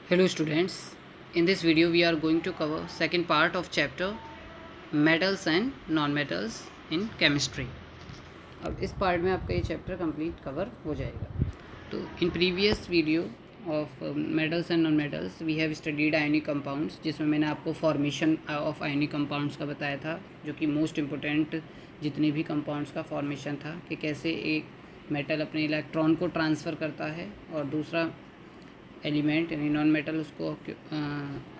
Hello students, in this video we are going to cover second part of chapter metals and non-metals in chemistry. अब इस part में आपका ये chapter complete cover हो जाएगा. तो in previous video of metals and non metals we have studied ionic compounds, जिसमें मैंने आपको फॉर्मेशन ऑफ आयनिक कंपाउंड्स का बताया था, जो कि मोस्ट इम्पोर्टेंट जितने भी कंपाउंड्स का फॉर्मेशन था कि कैसे एक मेटल अपने इलेक्ट्रॉन को ट्रांसफ़र करता है और दूसरा एलिमेंट यानी नॉन मेटल उसको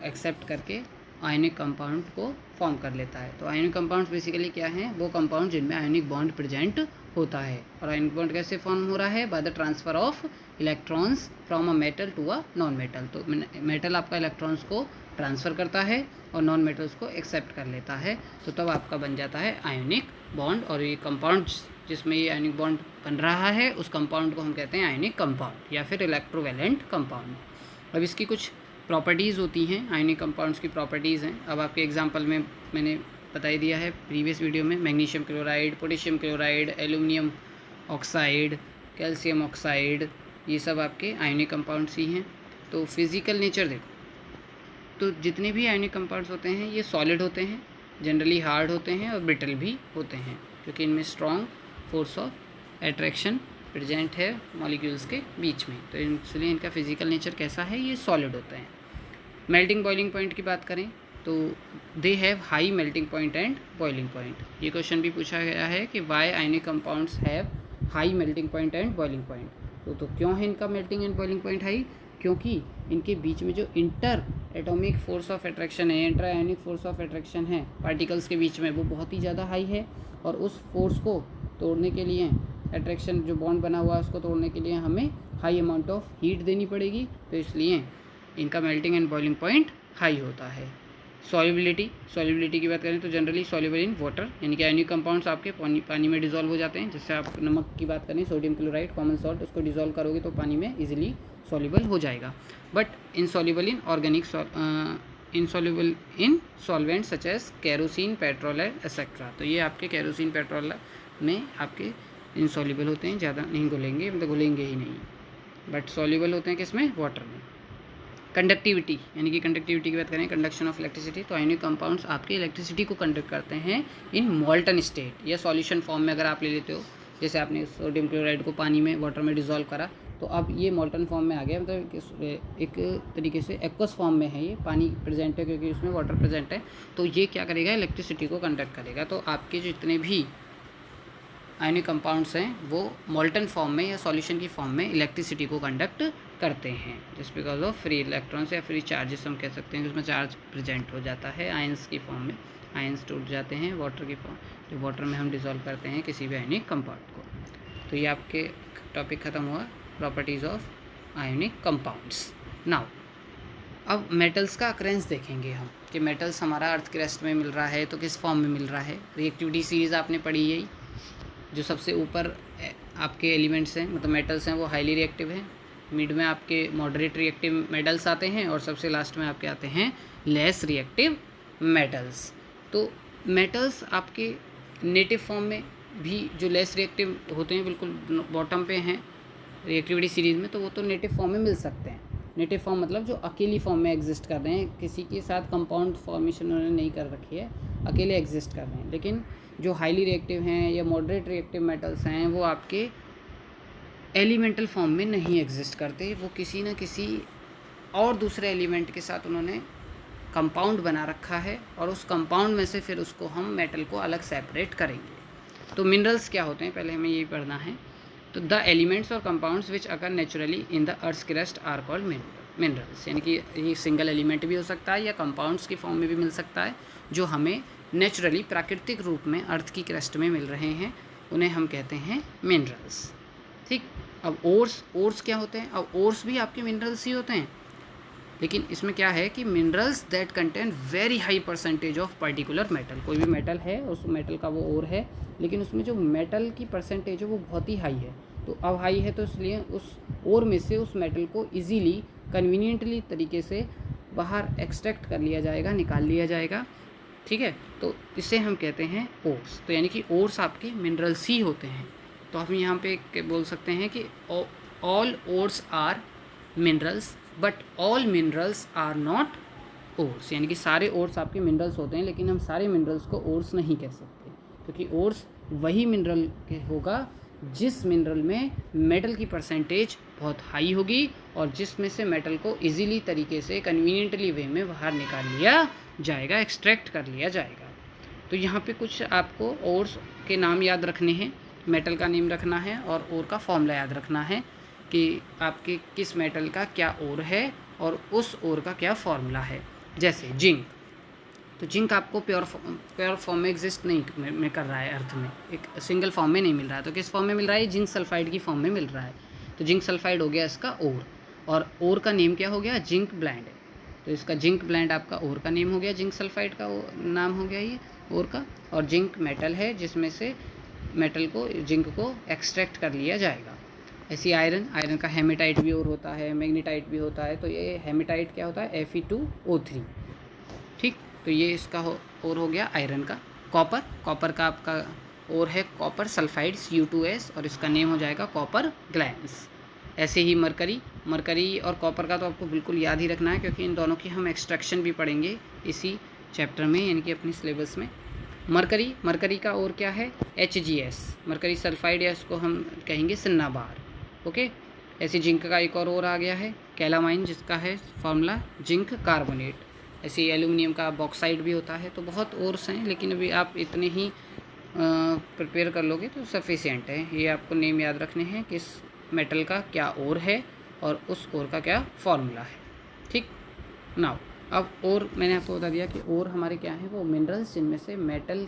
एक्सेप्ट करके आयनिक कंपाउंड को फॉर्म कर लेता है. तो आयनिक कंपाउंड्स बेसिकली क्या हैं? वो कंपाउंड जिनमें आयनिक बॉन्ड प्रेजेंट होता है. और आयनिक बॉन्ड कैसे फॉर्म हो रहा है? By the transfer of electrons from a metal to a non metal. तो मेटल आपका इलेक्ट्रॉन्स को ट्रांसफ़र करता है और नॉन मेटल्स को एक्सेप्ट कर लेता है, तो तब आपका बन जाता है आयनिक बॉन्ड. और ये कंपाउंड जिसमें ये आयनिक बॉन्ड बन रहा है उस कंपाउंड को हम कहते हैं आयनिक कंपाउंड या फिर इलेक्ट्रोवैलेंट कंपाउंड. अब इसकी कुछ प्रॉपर्टीज़ होती हैं, आयनिक कंपाउंड्स की प्रॉपर्टीज़ हैं. अब आपके एग्जांपल में मैंने बता ही दिया है प्रीवियस वीडियो में. Magnesium chloride, potassium chloride, aluminium oxide, calcium oxide, ये सब आपके आयनिक कंपाउंड्स ही हैं. तो फिज़िकल नेचर देखो, तो जितने भी आयनिक कंपाउंड्स होते हैं ये सॉलिड होते हैं, जनरली हार्ड होते हैं और ब्रिटल भी होते हैं, क्योंकि इनमें strong force of attraction present है मॉलिक्यूल्स के बीच में. तो इसलिए इनका फिजिकल नेचर कैसा है? ये सॉलिड होते हैं. मेल्टिंग बॉइलिंग पॉइंट की बात करें तो they have high melting point and boiling point. ये क्वेश्चन भी पूछा गया है कि why ionic compounds have high melting point and boiling point. तो क्यों है इनका melting and boiling point high? क्योंकि इनके बीच में जो interatomic force of attraction है, interionic force of attraction है पार्टिकल्स के बीच में, वो बहुत ही ज़्यादा हाई है. और उस फोर्स को तोड़ने के लिए, अट्रैक्शन जो बॉन्ड बना हुआ है उसको तोड़ने के लिए हमें हाई अमाउंट ऑफ हीट देनी पड़ेगी. तो इसलिए इनका melting and boiling point high होता है. सॉल्युबिलिटी की बात करें तो जनरली सॉल्युबल इन वाटर, यानी कि आयनिक कंपाउंड्स आपके पानी में डिजॉल्व हो जाते हैं. जैसे आप नमक की बात करें, सोडियम क्लोराइड कॉमन सॉल्ट, उसको डिजॉल्व करोगे तो पानी में इजीली सॉल्युबल हो जाएगा. But insoluble in organic, insoluble in solvent such as kerosene, petrol etcetera. तो ये आपके केरोसिन, पेट्रोल में आपके इनसॉल्युबल होते हैं, ज़्यादा नहीं घुलेंगे, मतलब घुलेंगे ही नहीं, बट सॉल्युबल होते हैं किसमें? वाटर में. कंडक्टिविटी, यानी कि कंडक्टिविटी की बात करें, कंडक्शन ऑफ इलेक्ट्रिसिटी, तो आयनिक कंपाउंड्स आपके इलेक्ट्रिसिटी को कंडक्ट करते हैं इन मॉल्टन स्टेट या सॉल्यूशन फॉर्म में. अगर आप ले लेते हो, जैसे आपने सोडियम क्लोराइड को पानी में, वाटर में डिज़ोल्व करा, तो अब ये मॉल्टन फॉर्म में आ गया, मतलब एक तरीके से एक्वस फॉर्म में है. ये पानी प्रेजेंट है क्योंकि उसमें वाटर प्रेजेंट है, तो ये क्या करेगा? इलेक्ट्रिसिटी को कंडक्ट करेगा. तो आपके जितने भी आयनिक कंपाउंड्स हैं वो मॉल्टन फॉर्म में या सॉल्यूशन की फॉर्म में इलेक्ट्रिसिटी को कंडक्ट करते हैं, just because of free electrons या फ्री चार्जेस हम कह सकते हैं कि उसमें चार्ज प्रेजेंट हो जाता है आयंस की फॉर्म में. आयंस टूट जाते हैं वाटर की फॉर्म, जो वाटर में हम डिसॉल्व करते हैं किसी भी आयनिक कंपाउंड को. तो ये आपके टॉपिक ख़त्म हुआ, properties of ionic compounds. Now अब मेटल्स का अक्रेंस देखेंगे हम कि मेटल्स हमारा अर्थ क्रस्ट में मिल रहा है तो किस फॉर्म में मिल रहा है. रिएक्टिविटी सीरीज़ आपने पढ़ी यही, जो सबसे ऊपर आपके एलिमेंट्स हैं, मतलब मेटल्स हैं, वो हाईली रिएक्टिव हैं. मिड में आपके मॉडरेट रिएक्टिव मेटल्स आते हैं और सबसे लास्ट में आपके आते हैं लेस रिएक्टिव मेटल्स. तो मेटल्स आपके नेटिव फॉर्म में भी जो लेस रिएक्टिव होते हैं, बिल्कुल बॉटम पे हैं रिएक्टिविटी सीरीज़ में, तो वो तो नेटिव फॉर्म में मिल सकते हैं. नेटिव फॉर्म मतलब जो अकेली फॉर्म में एग्जिस्ट कर रहे हैं, किसी के साथ कंपाउंड फॉर्मेशन उन्होंने नहीं कर रखी है, अकेले एग्जिस्ट कर रहे हैं. लेकिन जो हाईली रिएक्टिव हैं या मॉडरेट रिएक्टिव मेटल्स हैं, वो आपके एलिमेंटल फॉर्म में नहीं एग्जिस्ट करते, वो किसी न किसी और दूसरे एलिमेंट के साथ उन्होंने कंपाउंड बना रखा है और उस कंपाउंड में से फिर उसको हम मेटल को अलग सेपरेट करेंगे. तो मिनरल्स क्या होते हैं, पहले हमें यही पढ़ना है. तो द एलिमेंट्स और compounds which occur naturally in the earth crust are called minerals. यानी कि ये सिंगल एलिमेंट भी हो सकता है या कंपाउंड्स की फॉर्म में भी मिल सकता है, जो हमें नेचुरली प्राकृतिक रूप में अर्थ की क्रस्ट में मिल रहे हैं, उन्हें हम कहते हैं मिनरल्स. ठीक. अब ओर्स क्या होते हैं? अब ओर्स भी आपके मिनरल्स ही होते हैं, लेकिन इसमें क्या है कि minerals that contain very high percentage of particular metal. कोई भी मेटल है, उस मेटल का वो ओर है, लेकिन उसमें जो मेटल की परसेंटेज है वो बहुत ही हाई है. तो अब हाई है तो इसलिए उस ओर में से उस मेटल को इजीली, कन्वीनियंटली तरीके से बाहर एक्सट्रैक्ट कर लिया जाएगा, निकाल लिया जाएगा. ठीक है, तो इसे हम कहते हैं ओर्स. तो यानी कि ओर्स आपके मिनरल्स ही होते हैं. तो हम यहाँ पे बोल सकते हैं कि all ores are minerals but all minerals are not ores, यानी कि सारे ओर्स आपके मिनरल्स होते हैं, लेकिन हम सारे मिनरल्स को ओर्स नहीं कह सकते, क्योंकि ओर्स वही मिनरल होगा जिस मिनरल में मेटल की परसेंटेज बहुत हाई होगी और जिसमें से मेटल को इजीली तरीके से कन्वीनियंटली वे में बाहर निकाल लिया जाएगा, एक्सट्रैक्ट कर लिया जाएगा। तो यहाँ पे कुछ आपको ओर्स के नाम याद रखने हैं, मेटल का नेम रखना है और ओर का फॉर्मूला याद रखना है कि आपके किस मेटल का क्या ओर है और उस ओर का क्या फॉर्मूला है। जैसे जिंक, तो जिंक आपको प्योर फॉर्म में एग्जिस्ट नहीं में कर रहा है, अर्थ में एक सिंगल फॉर्म में नहीं मिल रहा है, तो किस फॉर्म में मिल रहा है, जिंक सल्फाइड की फॉर्म में मिल रहा है। तो जिंक सल्फाइड हो गया इसका ओर, और ओर का नेम क्या हो गया, जिंक ब्लेंड है। तो इसका जिंक ब्लेंड आपका ओर का नेम हो गया, जिंक सल्फाइड का नाम हो गया ये ओर का। और जिंक मेटल है जिसमें से मेटल को, जिंक को एक्सट्रैक्ट कर लिया जाएगा। ऐसी आयरन, आयरन का हेमेटाइट भी और होता है, मैग्नीटाइट भी होता है। तो ये हेमेटाइट क्या होता है, Fe2O3, ठीक। तो ये इसका और हो गया आयरन का। कॉपर, कॉपर का आपका और है कॉपर सल्फाइड Cu2S और इसका नेम हो जाएगा कॉपर ग्लैंस। ऐसे ही मरकरी, मरकरी और कॉपर का तो आपको बिल्कुल याद ही रखना है, क्योंकि इन दोनों की हम एक्सट्रैक्शन भी पढ़ेंगे इसी चैप्टर में, यानी कि अपनी सिलेबस में। मरकरी, मरकरी का और क्या है, HgS, मरकरी सल्फाइड, या इसको हम कहेंगे सिन्नाबार, ओके। ऐसे जिंक का एक और आ गया है कैलामाइन, जिसका है फॉर्मूला जिंक कार्बोनेट। ऐसे एल्यूमिनियम का बॉक्साइड भी होता है। तो बहुत ओर्स हैं, लेकिन अभी आप इतने ही प्रिपेयर कर लोगे तो सफिशिएंट है। ये आपको नेम याद रखने हैं, किस मेटल का क्या ओर है और उस ओर का क्या फॉर्मूला है, ठीक। नाउ अब और मैंने आपको बता दिया कि और हमारे क्या हैं, वो मिनरल्स जिनमें से मेटल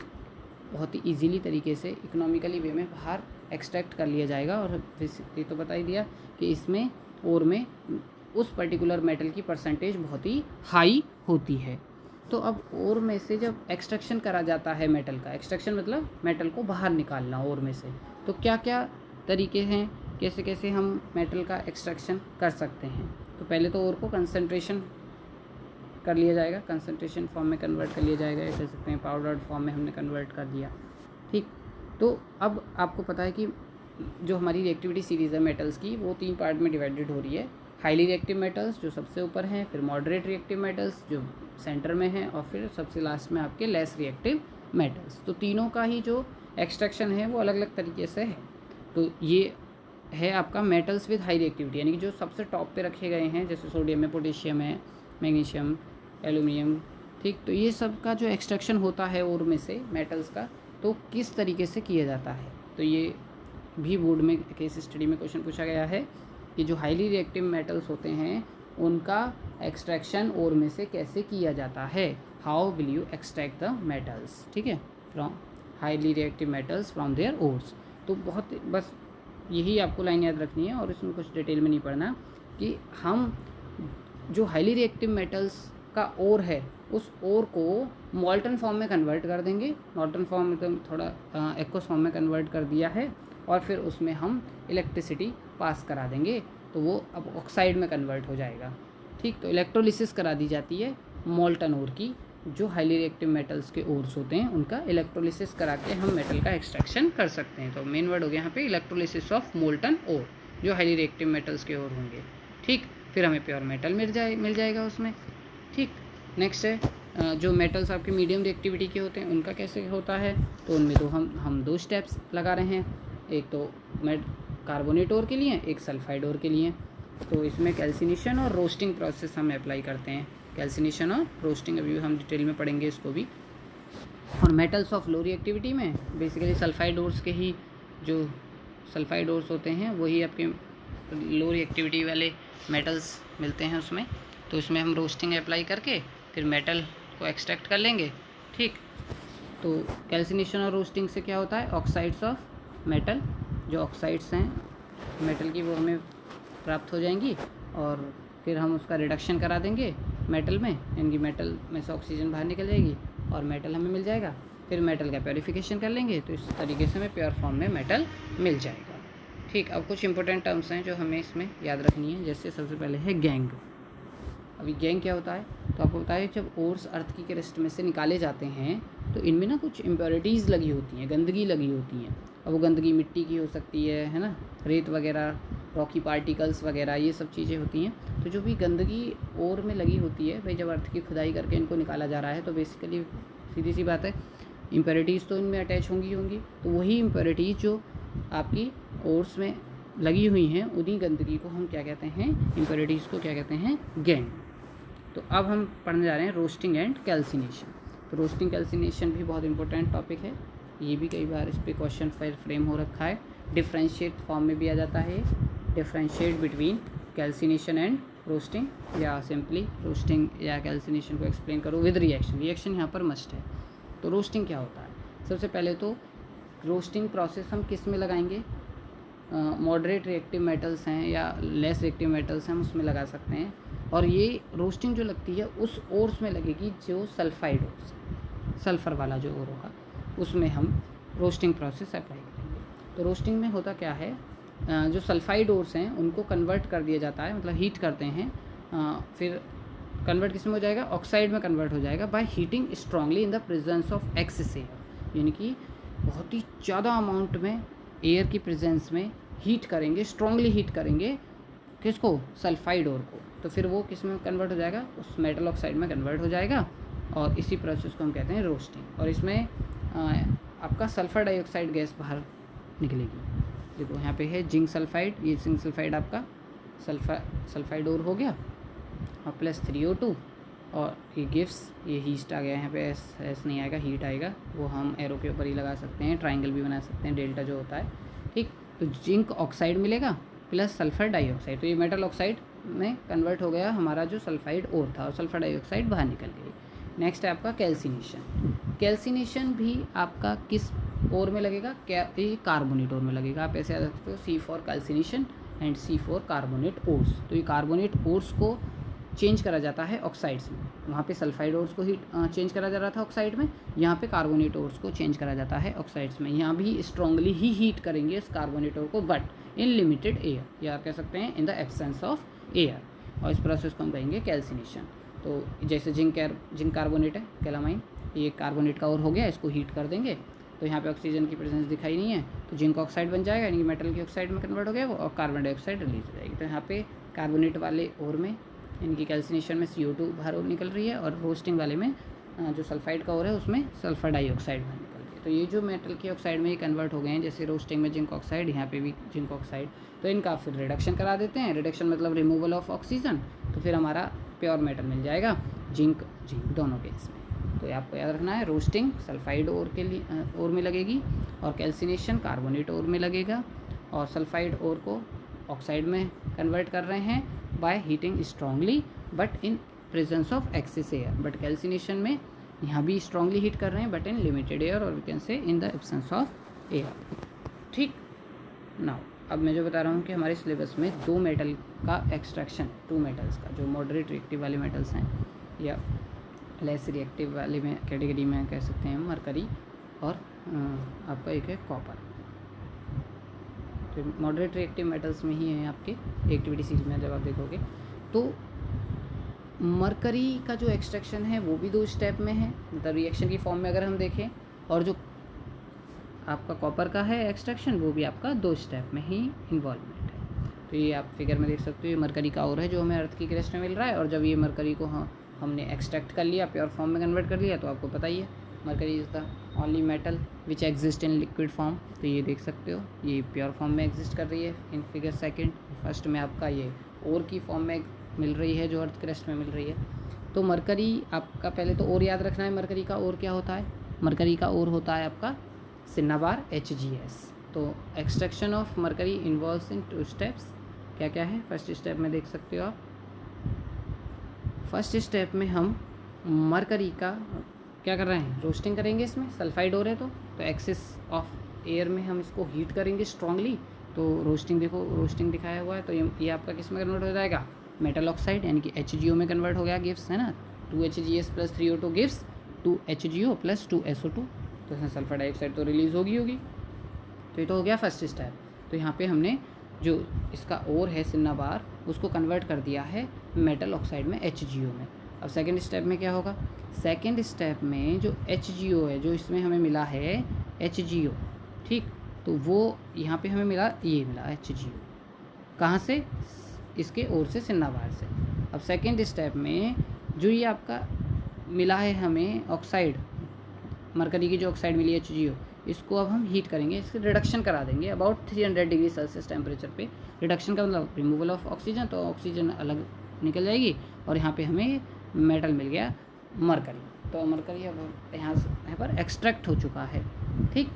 बहुत ही ईजीली तरीके से इकोनॉमिकली वे में बाहर एक्सट्रैक्ट कर लिया जाएगा। और ये तो बता ही दिया कि इसमें और में उस पर्टिकुलर मेटल की परसेंटेज बहुत ही हाई होती है। तो अब और में से जब एक्सट्रैक्शन करा जाता है मेटल का, एक्सट्रैक्शन मतलब मेटल को बाहर निकालना और में से, तो क्या क्या तरीके हैं, कैसे कैसे हम मेटल का एक्सट्रैक्शन कर सकते हैं। तो पहले तो और को कंसंट्रेशन कर लिया जाएगा, कंसंट्रेशन फॉर्म में कन्वर्ट कर लिया जाएगा, ये कह सकते हैं पाउडर्ड फॉर्म में हमने कन्वर्ट कर दिया, ठीक। तो अब आपको पता है कि जो हमारी रिएक्टिविटी सीरीज़ है मेटल्स की, वो 3 पार्ट में डिवाइडेड हो रही है। हाईली रिएक्टिव मेटल्स जो सबसे ऊपर हैं, फिर मॉडरेट रिएक्टिव मेटल्स जो सेंटर में हैं, और फिर सबसे लास्ट में आपके लेस रिएक्टिव मेटल्स। तो तीनों का ही जो एक्सट्रैक्शन है वो अलग अलग तरीके से है। तो ये है आपका मेटल्स विद हाई रिएक्टिविटी, यानी कि जो सबसे टॉप पे रखे गए हैं, जैसे सोडियम है, पोटेशियम है, मैग्नीशियम, एल्यूमिनियम, ठीक। तो ये सब का जो एक्सट्रैक्शन होता है और में से मेटल्स का, तो किस तरीके से किया जाता है। तो ये भी बोर्ड में केस स्टडी में क्वेश्चन पूछा गया है कि जो हाईली रिएक्टिव मेटल्स होते हैं उनका एक्सट्रैक्शन और में से कैसे किया जाता है, how will you extract the metals, ठीक है, from highly reactive metals from their ores. तो बहुत बस यही आपको लाइन याद रखनी है और इसमें कुछ डिटेल में नहीं पढ़ना कि हम जो हाईली रिएक्टिव मेटल्स का ओर है उस ओर को मॉल्टन फॉर्म में कन्वर्ट कर देंगे। मॉल्टन फॉर्म एकदम थोड़ा एक्वस फॉर्म में कन्वर्ट कर दिया है और फिर उसमें हम इलेक्ट्रिसिटी पास करा देंगे, तो वो अब ऑक्साइड में कन्वर्ट हो जाएगा, ठीक। तो इलेक्ट्रोलिसिस करा दी जाती है मॉल्टन ओर की, जो हाईली रिएक्टिव मेटल्स के ओर्स होते हैं उनका इलेक्ट्रोलिसिस करा के हम मेटल का एक्सट्रैक्शन कर सकते हैं। तो मेन वर्ड हो गया यहाँ पे इलेक्ट्रोलिसिस ऑफ मोल्टन ओर, जो हाईली रिएक्टिव मेटल्स के ओर होंगे, ठीक। फिर हमें प्योर मेटल मिल जाएगा उसमें, ठीक। नेक्स्ट है जो मेटल्स आपके मीडियम रिएक्टिविटी के होते हैं उनका कैसे होता है। तो उनमें तो हम 2 स्टेप्स लगा रहे हैं, एक तो कार्बोनेट ओर के लिए, एक सल्फाइड ओर के लिए। तो इसमें कैल्सिनेशन और रोस्टिंग प्रोसेस हम अप्लाई करते हैं, कैल्सिनेशन और रोस्टिंग अभी हम डिटेल में पढ़ेंगे इसको भी। और मेटल्स ऑफ लो रिएक्टिविटी में बेसिकली सल्फाइड ओर्स के ही, जो सल्फाइड ओर्स होते हैं वही आपके लो रिएक्टिविटी वाले मेटल्स मिलते हैं उसमें। तो इसमें हम रोस्टिंग अप्लाई करके फिर मेटल को एक्सट्रैक्ट कर लेंगे, ठीक। तो कैल्सिनेशन और रोस्टिंग से क्या होता है, ऑक्साइड्स ऑफ मेटल, जो ऑक्साइड्स हैं मेटल की वो हमें प्राप्त हो जाएंगी और फिर हम उसका रिडक्शन करा देंगे मेटल में, यानी कि मेटल में से ऑक्सीजन बाहर निकल जाएगी और मेटल हमें मिल जाएगा। फिर मेटल का प्योरीफिकेशन कर लेंगे, तो इस तरीके से हमें प्योर फॉर्म में मेटल मिल जाएगा, ठीक। अब कुछ इंपॉर्टेंट टर्म्स हैं जो हमें इसमें याद रखनी है, जैसे सबसे पहले है गैंग। अभी गैंग क्या होता है, तो आपको बताया जब ओर्स अर्थ की क्रस्ट में से निकाले जाते हैं तो इनमें ना कुछ इम्प्योरिटीज़ लगी होती हैं, गंदगी लगी होती हैं। अब वो गंदगी मिट्टी की हो सकती है ना, रेत वगैरह रॉकी पार्टिकल्स वगैरह ये सब चीज़ें होती हैं। तो जो भी गंदगी ओर में लगी होती है भाई, जब अर्थ की खुदाई करके इनको निकाला जा रहा है तो बेसिकली सीधी सी बात है इम्प्योरिटीज़ तो इनमें अटैच होंगी। तो वही इम्प्योरिटीज़ जो आपकी ओर्स में लगी हुई हैं उन्हीं गंदगी को हम क्या कहते हैं, इम्प्योरिटीज़ को क्या कहते हैं, गैंग। तो अब हम पढ़ने जा रहे हैं रोस्टिंग एंड कैल्सिनेशन। तो रोस्टिंग कैल्सिनेशन भी बहुत इंपॉर्टेंट टॉपिक है, ये भी कई बार इस पर क्वेश्चन फ्रेम हो रखा है। डिफ्रेंशिएट फॉर्म में भी आ जाता है, differentiate between calcination and roasting, या सिंपली रोस्टिंग या कैल्सिनेशन को एक्सप्लेन करो विद रिएक्शन। रिएक्शन यहाँ पर मस्ट है। तो रोस्टिंग क्या होता है? सबसे पहले तो रोस्टिंग प्रोसेस हम किस में लगाएंगे? मॉडरेट रिएक्टिव मेटल्स हैं या लेस रिएक्टिव मेटल्स हैं, हम उसमें लगा सकते हैं। और ये रोस्टिंग जो लगती है उस ओर्स में लगेगी जो सल्फाइड ओर्स, सल्फ़र वाला जो ओर होगा उसमें हम रोस्टिंग प्रोसेस अप्लाई करेंगे। तो रोस्टिंग में होता क्या है, जो सल्फाइड ओर्स हैं उनको कन्वर्ट कर दिया जाता है, मतलब हीट करते हैं। फिर कन्वर्ट किस में हो जाएगा? ऑक्साइड में कन्वर्ट हो जाएगा by heating strongly in the presence of excess air, यानी कि बहुत ही ज़्यादा अमाउंट में एयर की प्रेजेंस में हीट करेंगे, स्ट्रांगली हीट करेंगे किसको? सल्फाइड ओर को। तो फिर वो किस में कन्वर्ट हो जाएगा? उस मेटल ऑक्साइड में कन्वर्ट हो जाएगा, और इसी प्रोसेस को हम कहते हैं रोस्टिंग। और इसमें आपका सल्फर डाइऑक्साइड गैस बाहर निकलेगी। देखो यहाँ पे है जिंक सल्फाइड, ये जिंक सल्फाइड आपका सल्फाइड ओर हो गया, और प्लस 3O2, और ये गिव्स, ये हीट आ गया यहाँ पे, एस नहीं आएगा, हीट आएगा, वो हम एरो के ऊपर ही लगा सकते हैं, ट्राइंगल भी बना सकते हैं, डेल्टा जो होता है, ठीक। तो जिंक ऑक्साइड मिलेगा प्लस सल्फर डाइऑक्साइड, तो ये मेटल ऑक्साइड में कन्वर्ट हो गया हमारा जो सल्फाइड ओर था, और सल्फर डाइऑक्साइड बाहर निकल गई। नेक्स्ट है आपका कैल्सिनेशन। कैल्सिनेशन भी आपका किस ओर में लगेगा? क्या? ये कार्बोनेट ओर में लगेगा। आप ऐसे याद रखते हो, C for calcination and C for carbonate ores. तो ये कार्बोनेट ओर्स को चेंज करा जाता है ऑक्साइड्स में, वहाँ पे सल्फाइड ओर्स को ही चेंज करा जा रहा था ऑक्साइड में, यहाँ पे कार्बोनेट ओर्स को चेंज करा जाता है ऑक्साइड्स में। यहाँ भी स्ट्रांगली ही हीट करेंगे इस कार्बोनेट ओर को, बट इन लिमिटेड एयर, या कह सकते हैं इन द एब्सेंस ऑफ एयर, और इस प्रोसेस को हम कहेंगे कैल्सिनेशन। तो जैसे जिंक कार्बोनेट है, कैलामाइन, ये कार्बोनेट का ओर हो गया, इसको हीट कर देंगे तो यहाँ पे ऑक्सीजन की प्रेजेंस दिखाई नहीं है, तो जिंक ऑक्साइड बन जाएगा, यानी कि मेटल की ऑक्साइड में कन्वर्ट हो गया वो, और कार्बन डाइऑक्साइड रिलीज हो जाएगी। तो यहाँ पे कार्बोनेट वाले ओर में, इनकी कैल्सिनेशन में CO2 बाहर निकल रही है, और रोस्टिंग वाले में जो सल्फाइड का ओर है उसमें सल्फर डाइऑक्साइड बाहर निकल रही है। तो ये जो मेटल की ऑक्साइड में ये कन्वर्ट हो गए हैं, जैसे रोस्टिंग में जिंक ऑक्साइड, यहाँ पे भी जिंक ऑक्साइड, तो इनका फिर रिडक्शन करा देते हैं। रिडक्शन मतलब रिमूवल ऑफ ऑक्सीजन, तो फिर हमारा प्योर मेटल मिल जाएगा, जिंक दोनों केस में। तो आपको याद रखना है, रोस्टिंग सल्फाइड ओर के लिए ओर में लगेगी, और कैल्सिनेशन कार्बोनेट ओर में लगेगा, और सल्फाइड ओर को ऑक्साइड में कन्वर्ट कर रहे हैं by heating strongly but in presence of excess air. But calcination में यहाँ भी स्ट्रांगली हीट कर रहे हैं बट इन लिमिटेड एयर, और we can say in the absence of air, ठीक। नाउ अब मैं जो बता रहा हूँ कि हमारे सिलेबस में 2 मेटल का एक्सट्रैक्शन, 2 मेटल्स का, जो मॉडरेट रिएक्टिव वाले मेटल्स हैं या लेस रिएक्टिव वाले में कैटेगरी में कह सकते हैं, मरकरी, और आपका एक है कॉपर। तो मॉडरेट रिएक्टिव मेटल्स में ही है आपके एक्टिविटी सीरीज में जब आप देखोगे। तो मरकरी का जो एक्सट्रैक्शन है वो भी 2 स्टेप में है, मतलब रिएक्शन की फॉर्म में अगर हम देखें, और जो आपका कॉपर का है एक्सट्रैक्शन वो भी आपका 2 स्टेप में ही इन्वॉल्वमेंट है। तो ये आप फिगर में देख सकते हो, ये मरकरी का ओर है जो हमें अर्थ की क्रस्ट में मिल रहा है, और जब ये मरकरी को हमने एक्सट्रैक्ट कर लिया, प्योर फॉर्म में कन्वर्ट कर लिया, तो आपको पता ही है mercury is the only metal which exist in liquid form. तो ये देख सकते हो, ये प्योर फॉर्म में एग्जिस्ट कर रही है इन फिगर सेकेंड। फर्स्ट में आपका ये ओर की फॉर्म में मिल रही है जो अर्थ क्रस्ट में मिल रही है। तो मरकरी आपका पहले तो ओर याद रखना है, मरकरी का ओर क्या होता है? मरकरी का ओर होता है आपका सिन्नाबार HgS। तो extraction of mercury involves in 2 steps. क्या क्या है? फर्स्ट स्टेप में देख सकते हो आप, फर्स्ट स्टेप में हम मरकरी का क्या कर रहे हैं? रोस्टिंग करेंगे। इसमें सल्फाइड ओर है तो एक्सेस ऑफ एयर में हम इसको हीट करेंगे स्ट्रांगली। तो रोस्टिंग देखो, रोस्टिंग दिखाया हुआ है, तो ये आपका किस में कन्वर्ट हो जाएगा? मेटल ऑक्साइड यानी कि HgO में कन्वर्ट हो गया, गिव्स है ना 2HgS plus 3O2 gives 2HgO plus 2SO2। तो इसमें सल्फर डाइऑक्साइड तो रिलीज़ होगी। तो ये तो हो गया फर्स्ट स्टेप। तो यहाँ पे हमने जो इसका ओर है सिन्नाबार, उसको कन्वर्ट कर दिया है मेटल ऑक्साइड में HgO में। अब सेकेंड स्टेप में क्या होगा? सेकेंड स्टेप में जो HgO है, जो इसमें हमें मिला है HgO, ठीक, तो वो यहाँ पे हमें मिला, ये मिला HgO, कहाँ से, इसके ओर से, सिन्नावार से। अब सेकेंड स्टेप में जो ये आपका मिला है हमें ऑक्साइड, मरकरी की जो ऑक्साइड मिली है HgO, इसको अब हम हीट करेंगे, इसकी रिडक्शन करा देंगे अबाउट 300 डिग्री सेल्सियस टेम्परेचर पे। रिडक्शन का मतलब रिमूवल ऑफ ऑक्सीजन, तो ऑक्सीजन अलग निकल जाएगी और यहाँ पे हमें मेटल मिल गया मरकरी। तो मरकरी अब यहाँ पर एक्सट्रैक्ट हो चुका है। ठीक,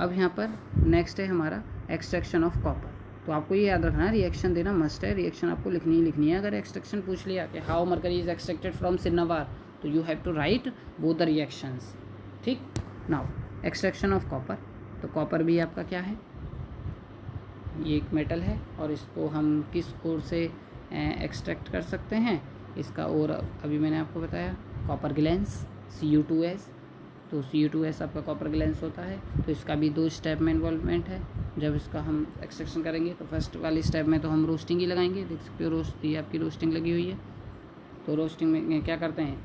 अब यहाँ पर नेक्स्ट है हमारा एक्सट्रैक्शन ऑफ कॉपर। तो आपको ये याद रखना है, रिएक्शन देना मस्ट है, रिएक्शन आपको लिखनी है। अगर एक्सट्रैक्शन पूछ लिया कि how mercury is extracted from cinnabar, तो you have to write both the reactions. ठीक, नाउ एक्सट्रैक्शन ऑफ कॉपर। तो कॉपर भी आपका क्या है, ये एक मेटल है और इसको हम किस ओर से एक्सट्रैक्ट कर सकते हैं, इसका और अभी मैंने आपको बताया कॉपर ग्लैंस Cu2s। तो Cu2s आपका कॉपर ग्लैंस होता है। तो इसका भी 2 स्टेप में इन्वॉल्वमेंट है। जब इसका हम एक्सट्रैक्शन करेंगे तो फर्स्ट वाली स्टेप में तो हम रोस्टिंग ही लगाएंगे, देख सकते हो रोस्ट, ये आपकी रोस्टिंग लगी हुई है। तो रोस्टिंग में क्या करते हैं,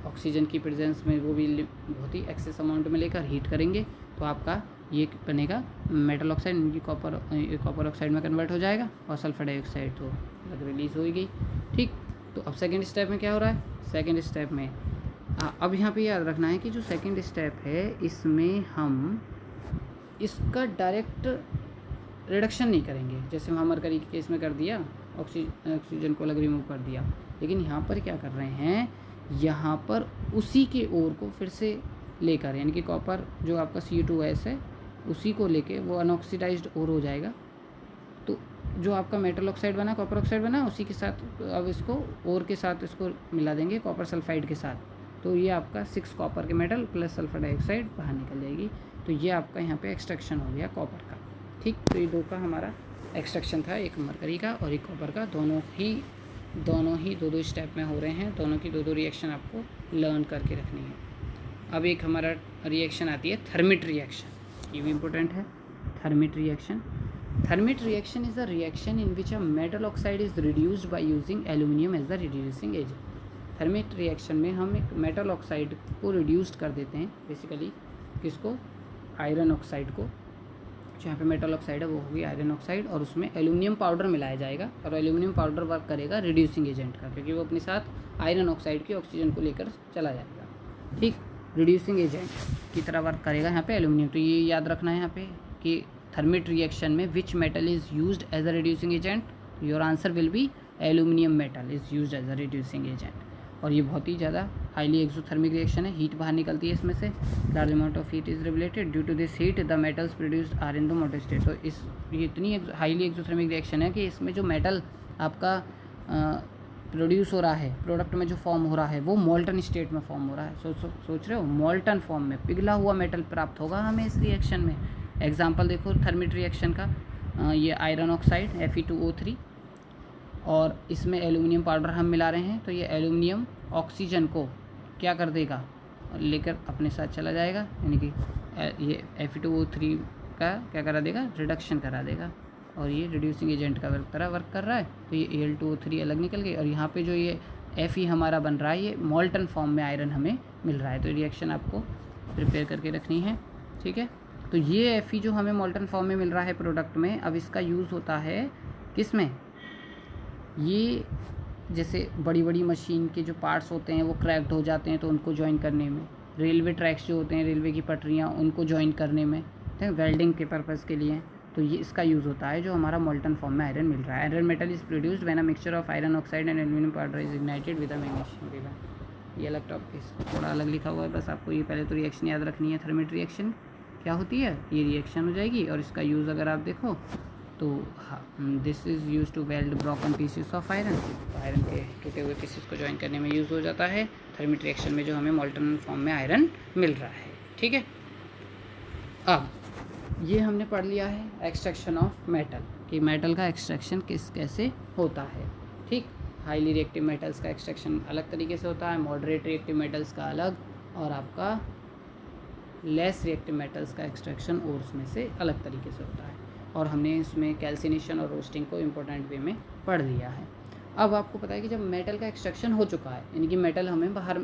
ऑक्सीजन की प्रेजेंस में वो भी बहुत ही एक्सेस अमाउंट में लेकर हीट करेंगे, तो आपका ये बनेगा मेटल ऑक्साइड, इनकी कॉपर ऑक्साइड में कन्वर्ट हो जाएगा और सल्फर डाइऑक्साइड तो अलग रिलीज़ हो गई। ठीक, तो अब सेकेंड स्टेप में क्या हो रहा है, सेकेंड स्टेप में अब यहाँ पे याद रखना है कि जो सेकेंड स्टेप है इसमें हम इसका डायरेक्ट रिडक्शन नहीं करेंगे, जैसे वहाँ मरकरी के केस में कर दिया, ऑक्सीजन को अलग रिमूव कर दिया। लेकिन यहाँ पर क्या कर रहे हैं, यहाँ पर उसी के ओर को फिर से लेकर, यानी कि कॉपर जो आपका Cu2s है उसी को लेके वो अनऑक्सीडाइज्ड ओर हो जाएगा। तो जो आपका मेटल ऑक्साइड बना, कॉपर ऑक्साइड बना, उसी के साथ अब इसको ओर के साथ इसको मिला देंगे कॉपर सल्फाइड के साथ। तो ये आपका 6 कॉपर के मेटल प्लस सल्फर डाइऑक्साइड बाहर निकल जाएगी। तो ये आपका यहाँ पे एक्सट्रैक्शन हो गया कॉपर का। ठीक, तो ये 2 का हमारा एक्सट्रैक्शन था, एक मरकरी का और एक कॉपर का। दोनों ही 2 स्टेप में हो रहे हैं। दोनों की 2 रिएक्शन आपको लर्न करके रखनी है। अब एक हमारा रिएक्शन आती है थर्मिट रिएक्शन, ये भी इम्पोर्टेंट है। Thermite reaction is a reaction in which a metal oxide is reduced by using aluminium as the reducing agent. Thermite reaction में हम एक मेटल ऑक्साइड को रिड्यूस्ड कर देते हैं, बेसिकली किसको, आयरन ऑक्साइड को। जहाँ पे मेटल ऑक्साइड है वो होगी आयरन ऑक्साइड और उसमें एल्यूमिनियम पाउडर मिलाया जाएगा और एल्यूमिनियम पाउडर वर्क करेगा रिड्यूसिंग एजेंट का, क्योंकि वो अपने साथ आयरन ऑक्साइड की ऑक्सीजन को लेकर चला जाएगा। ठीक, रिड्यूसिंग एजेंट की तरह वर्क करेगा यहाँ पे एल्यूमिनियम। तो ये याद रखना है यहाँ पे कि थर्मिट रिएक्शन में which metal is used as a reducing agent, your answer will be aluminium metal is used as a reducing agent. और ये बहुत ही ज़्यादा हाईली एक्सोथर्मिक रिएक्शन है, हीट बाहर निकलती है इसमें से। Large amount of heat is released due to this heat the metals produced are in the molten state. तो ये इतनी हाईली एक्सोथर्मिक रिएक्शन है कि इसमें जो मेटल आपका प्रोड्यूस हो रहा है, प्रोडक्ट में जो फॉर्म हो रहा है वो मोल्टन स्टेट में फॉर्म हो रहा है। सोच रहे हो, मोल्टन फॉर्म में पिघला हुआ मेटल प्राप्त होगा हमें इस रिएक्शन में। एग्जाम्पल देखो थर्मिट रिएक्शन का, ये आयरन ऑक्साइड Fe2O3 और इसमें एल्यूमिनियम पाउडर हम मिला रहे हैं। तो ये एल्यूमिनियम ऑक्सीजन को क्या कर देगा, लेकर अपने साथ चला जाएगा, यानी कि ये Fe2O3 का क्या करा देगा, रिडक्शन करा देगा और ये रिड्यूसिंग एजेंट का तरह वर्क कर रहा है। तो ये Al2O3 अलग निकल गई और यहाँ पे जो ये Fe हमारा बन रहा है ये मोल्टन फॉर्म में आयरन हमें मिल रहा है। तो रिएक्शन आपको प्रिपेयर करके रखनी है। ठीक है, तो ये Fe जो हमें मोल्टन फॉर्म में मिल रहा है प्रोडक्ट में, अब इसका यूज़ होता है किस में, ये जैसे बड़ी बड़ी मशीन के जो पार्ट्स होते हैं वो क्रैक्ड हो जाते हैं तो उनको जॉइन करने में, रेलवे ट्रैक्स जो होते हैं, रेलवे की पटरियाँ, उनको जॉइन करने में, ठीक है, वेल्डिंग के पर्पज़ के लिए। तो ये इसका यूज़ होता है जो हमारा मोल्टन फॉर्म में आयरन मिल रहा है। Iron metal is produced when a mixture of iron oxide and aluminium powder is ignited with a magnesium ribbon. ये अलग टॉपिक थोड़ा अलग लिखा हुआ है, बस आपको ये पहले तो रिएक्शन याद रखनी है। थर्मिट रिएक्शन क्या होती है, ये रिएक्शन हो जाएगी और इसका यूज़ अगर आप देखो तो this is use to weld broken pieces of iron. Iron के टूटे हुए पीसेस को ज्वाइन करने में यूज़ हो जाता है थर्मिट रिएक्शन में जो हमें मोल्टन फॉर्म में आयरन मिल रहा है। ठीक है, अब ये हमने पढ़ लिया है एक्सट्रैक्शन ऑफ मेटल, कि मेटल का एक्सट्रैक्शन कैसे होता है। ठीक, हाईली रिएक्टिव मेटल्स का एक्सट्रैक्शन अलग तरीके से होता है, मॉडरेट रिएक्टिव मेटल्स का अलग, और आपका लेस रिएक्टिव मेटल्स का एक्सट्रैक्शन और उसमें से अलग तरीके से होता है। और हमने इसमें कैल्सिनेशन और रोस्टिंग को इम्पोर्टेंट वे में पढ़ लिया है। अब आपको पता है कि जब मेटल का एक्सट्रैक्शन हो चुका है, यानी कि मेटल हमें बाहर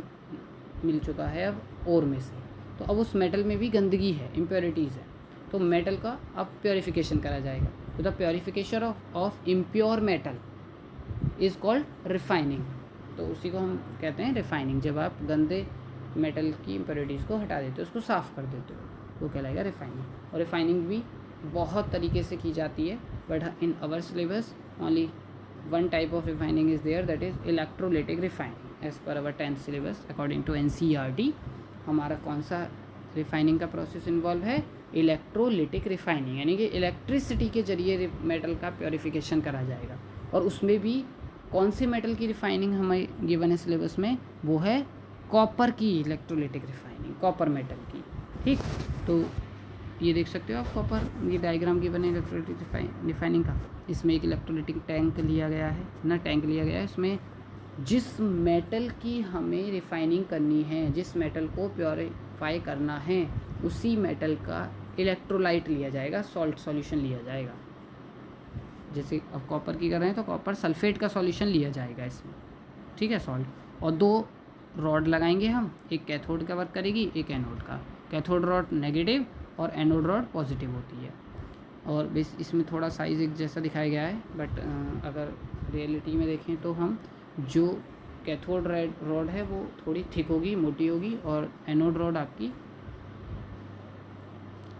मिल चुका है अब ओर में से, तो अब उस मेटल में भी गंदगी है, इम्प्योरिटीज़ है, तो मेटल का अब प्योरीफिकेशन करा जाएगा। तो the purification of impure metal is called refining. तो उसी को हम कहते हैं रिफाइनिंग। जब आप गंदे मेटल की इम्प्योरिटीज़ को हटा देते हो, उसको साफ़ कर देते हो, वो कहलाएगा रिफाइनिंग। और रिफाइनिंग भी बहुत तरीके से की जाती है, but in our syllabus only one type of refining is there, that is electrolytic refining. As per our 10th syllabus according to NCERT हमारा कौन सा रिफाइनिंग का प्रोसेस इन्वॉल्व है? इलेक्ट्रोलिटिक रिफाइनिंग, यानी कि इलेक्ट्रिसिटी के जरिए मेटल का प्योरीफिकेशन करा जाएगा। और उसमें भी कौन से मेटल की रिफाइनिंग हमें गिवन है सिलेबस में? वो है कॉपर की इलेक्ट्रोलिटिक रिफाइनिंग, कॉपर मेटल की। ठीक, तो ये देख सकते हो आप कॉपर, ये डायग्राम गिवन है इलेक्ट्रोलिटिक रिफाइनिंग का। इसमें एक इलेक्ट्रोलिटिक टैंक लिया गया है ना, टैंक लिया गया है। इसमें जिस मेटल की हमें रिफाइनिंग करनी है, जिस मेटल को प्योरीफाई करना है, उसी मेटल का इलेक्ट्रोलाइट लिया जाएगा, सॉल्ट सॉल्यूशन लिया जाएगा। जैसे अब कॉपर की कर रहे हैं तो कॉपर सल्फेट का सॉल्यूशन लिया जाएगा इसमें, ठीक है, सॉल्ट। और 2 रॉड लगाएंगे हम, एक कैथोड का वर्क करेगी, एक एनोड का। कैथोड रॉड नेगेटिव और एनोड रॉड पॉजिटिव होती है। और बेस इसमें थोड़ा साइज़ एक जैसा दिखाया गया है, बट अगर रियलिटी में देखें तो हम जो कैथोड रॉड है वो थोड़ी थिक होगी, मोटी होगी, और एनोड रॉड आपकी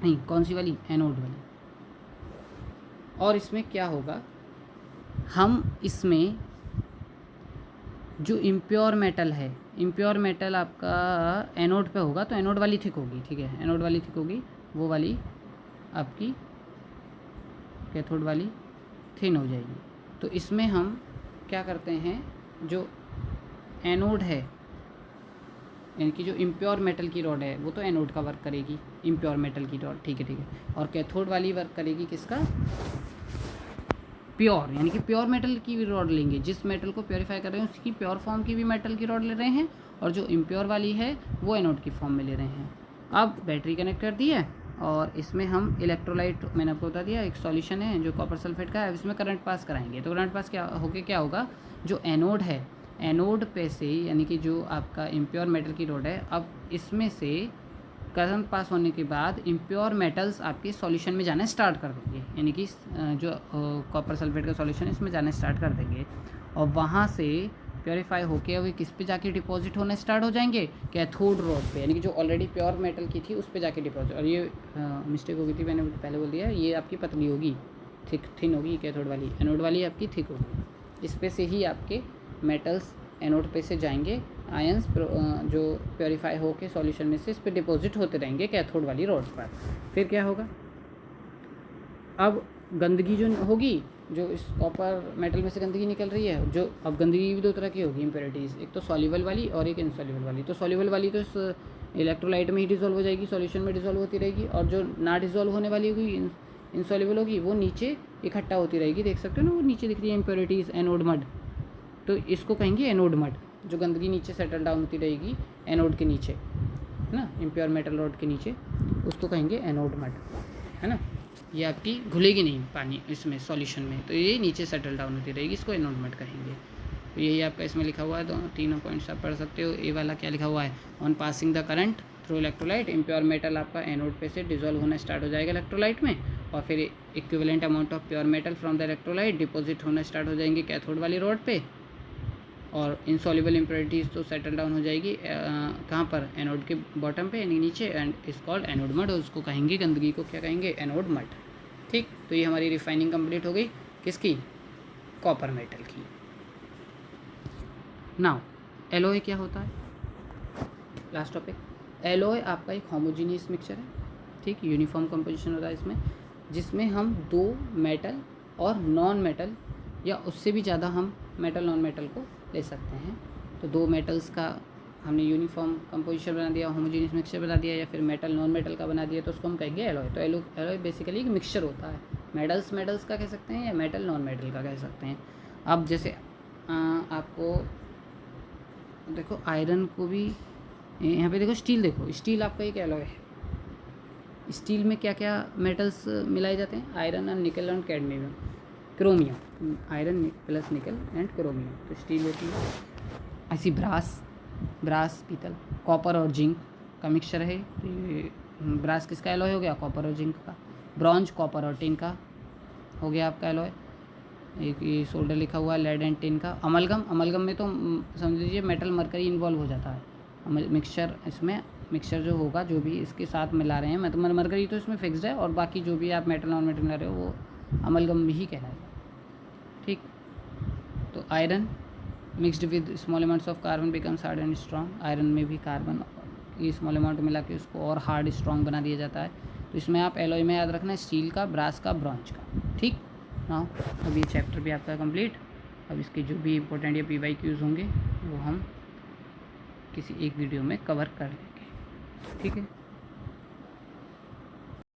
नहीं, कौन सी वाली? एनोड वाली। और इसमें क्या होगा, हम इसमें जो इम्प्योर मेटल है, इम्प्योर मेटल आपका एनोड पे होगा तो एनोड वाली थिक होगी, ठीक है, एनोड वाली थिक होगी, वो वाली आपकी कैथोड वाली थिन हो जाएगी। तो इसमें हम क्या करते हैं, जो एनोड है, यानी कि जो इम्प्योर मेटल की रॉड है, वो तो एनोड का वर्क करेगी, इम्प्योर मेटल की रॉड, ठीक है, ठीक है। और कैथोड वाली वर्क करेगी किसका? प्योर, यानी कि प्योर मेटल की भी रॉड लेंगे। जिस मेटल को प्योरीफाई कर रहे हैं उसकी प्योर फॉर्म की भी मेटल की रॉड ले रहे हैं, और जो इम्प्योर वाली है वो एनोड की फॉर्म में ले रहे हैं। अब बैटरी कनेक्ट कर दी है, और इसमें हम इलेक्ट्रोलाइट, मैंने आपको बता दिया, एक सॉल्यूशन है जो कॉपर सल्फेट का है, इसमें करंट पास कराएंगे। तो करंट पास क्या होगा, जो एनोड है, एनोड पे से, यानी कि जो आपका इम्प्योर मेटल की रॉड है, अब इसमें से करंट पास होने के बाद इम्प्योर मेटल्स आपके सॉल्यूशन में जाना स्टार्ट कर देंगे, यानी कि जो कॉपर सल्फेट का सॉल्यूशन है इसमें जाना स्टार्ट कर देंगे, और वहाँ से प्योरीफाई होके अभी किस पे जाके डिपॉजिट होने स्टार्ट हो जाएंगे? कैथोड रॉड पे, यानी कि जो ऑलरेडी प्योर मेटल की थी उस पे जाके डिपॉजिट। और ये मिस्टेक हो गई थी, मैंने पहले बोल दिया, ये आपकी पतली होगी, थिन होगी कैथोड वाली, एनोड वाली आपकी थिक होगी। इस पे से ही आपके मेटल्स एनोड पे से जाएंगे, आयंस जो प्योरीफाई होके सॉल्यूशन में से इस पर डिपॉजिट होते रहेंगे कैथोड वाली रॉड पर। फिर क्या होगा, अब गंदगी जो होगी, जो इस कॉपर मेटल में से गंदगी निकल रही है, जो अब गंदगी भी 2 तरह की होगी इम्प्योरिटीज़, एक तो सॉल्युबल वाली और एक इनसॉल्युबल वाली। तो सॉल्युबल वाली तो इस इलेक्ट्रोलाइट में ही डिजोल्व हो जाएगी, सॉल्यूशन में डिजोल्व होती रहेगी, और जो ना डिजोल्व होने वाली होगी, इनसॉल्युबल होगी, वो नीचे इकट्ठा होती रहेगी। देख सकते हो ना, वो नीचे दिख रही है इम्प्योरिटीज़, एनोड मड, तो इसको कहेंगे एनोड मड। जो गंदगी नीचे सेटल डाउन होती रहेगी एनोड के नीचे, है ना, इम्प्योर मेटल रॉड के नीचे, उसको कहेंगे एनोड मड, है ना। ये आपकी घुलेगी नहीं पानी इसमें सॉल्यूशन में, तो ये नीचे सेटल डाउन होती रहेगी, इसको एनोड मड कहेंगे। तो यही आपका इसमें लिखा हुआ है, तो तीनों पॉइंट्स आप पढ़ सकते हो। ए वाला क्या लिखा हुआ है, on passing the current through electrolyte, impure metal आपका एनोड पे से डिजोल्व होना स्टार्ट हो जाएगा इलेक्ट्रोलाइट में, और फिर equivalent amount of pure metal from the electrolyte deposit होना स्टार्ट हो जाएंगे कैथोड वाली रॉड पे, और इनसॉल्युबल इम्प्योरिटीज़ तो सेटल डाउन हो जाएगी कहाँ पर, एनोड के बॉटम पे, यानी नीचे, एंड इस कॉल्ड एनोड मड, और उसको कहेंगे गंदगी को क्या कहेंगे, एनोड मड। ठीक, तो ये हमारी रिफाइनिंग कंप्लीट हो गई, किसकी? कॉपर मेटल की। नाउ एलॉय क्या होता है, लास्ट टॉपिक। एलॉय आपका एक होमोजीनियस मिक्सचर है, ठीक, यूनिफॉर्म कंपोजिशन होता है इसमें, जिसमें हम 2 मेटल और नॉन मेटल, या उससे भी ज़्यादा हम मेटल नॉन मेटल को ले सकते हैं। तो 2 मेटल्स का हमने यूनिफॉर्म कंपोजिशन बना दिया, होमोजीनियस मिक्सचर बना दिया, या फिर मेटल नॉन मेटल का बना दिया, तो उसको हम कहेंगे एलॉय। तो एलॉय बेसिकली एक मिक्सचर होता है, मेटल्स का कह सकते हैं, या मेटल नॉन मेटल का कह सकते हैं। अब जैसे आपको देखो आयरन को भी, यहाँ पे देखो स्टील, देखो स्टील आपका एक एलॉय है। स्टील में क्या क्या मेटल्स मिलाए जाते हैं, आयरन और निकल और कैडमियम, क्रोमियम, आयरन प्लस निकल एंड क्रोमियम, तो स्टील होती है। ऐसी ब्रास पीतल, कॉपर और जिंक का मिक्सचर है, तो ये ब्रास किसका एलॉय हो गया, कॉपर और जिंक का। ब्रॉन्ज कॉपर और टिन का, हो गया आपका एलॉय। एक ये सोल्डर लिखा हुआ है लेड एंड टिन का। अमलगम में तो समझ लीजिए मेटल मरकरी इन्वॉल्व हो जाता है। मिक्सचर इसमें मिक्सचर जो होगा, जो भी इसके साथ मिला रहे हैं, मतलब मरकरी तो इसमें फिक्स्ड है, और बाकी जो भी आप मेटल नॉन मेटल मिला रहे हो वो अमलगम भी ही कहलाएगा। ठीक, तो iron mixed with small amounts of carbon becomes hard and strong. Iron में भी कार्बन ये स्मॉल अमाउंट मिला के उसको और हार्ड स्ट्रॉन्ग बना दिया जाता है। तो इसमें आप एलॉय में याद रखना है स्टील का, ब्रास का, ब्रॉन्ज का। ठीक ना, अब ये चैप्टर भी आपका कंप्लीट। अब इसके जो भी इंपॉर्टेंट या PYQs होंगे वो हम किसी एक वीडियो में कवर कर लेंगे। ठीक है।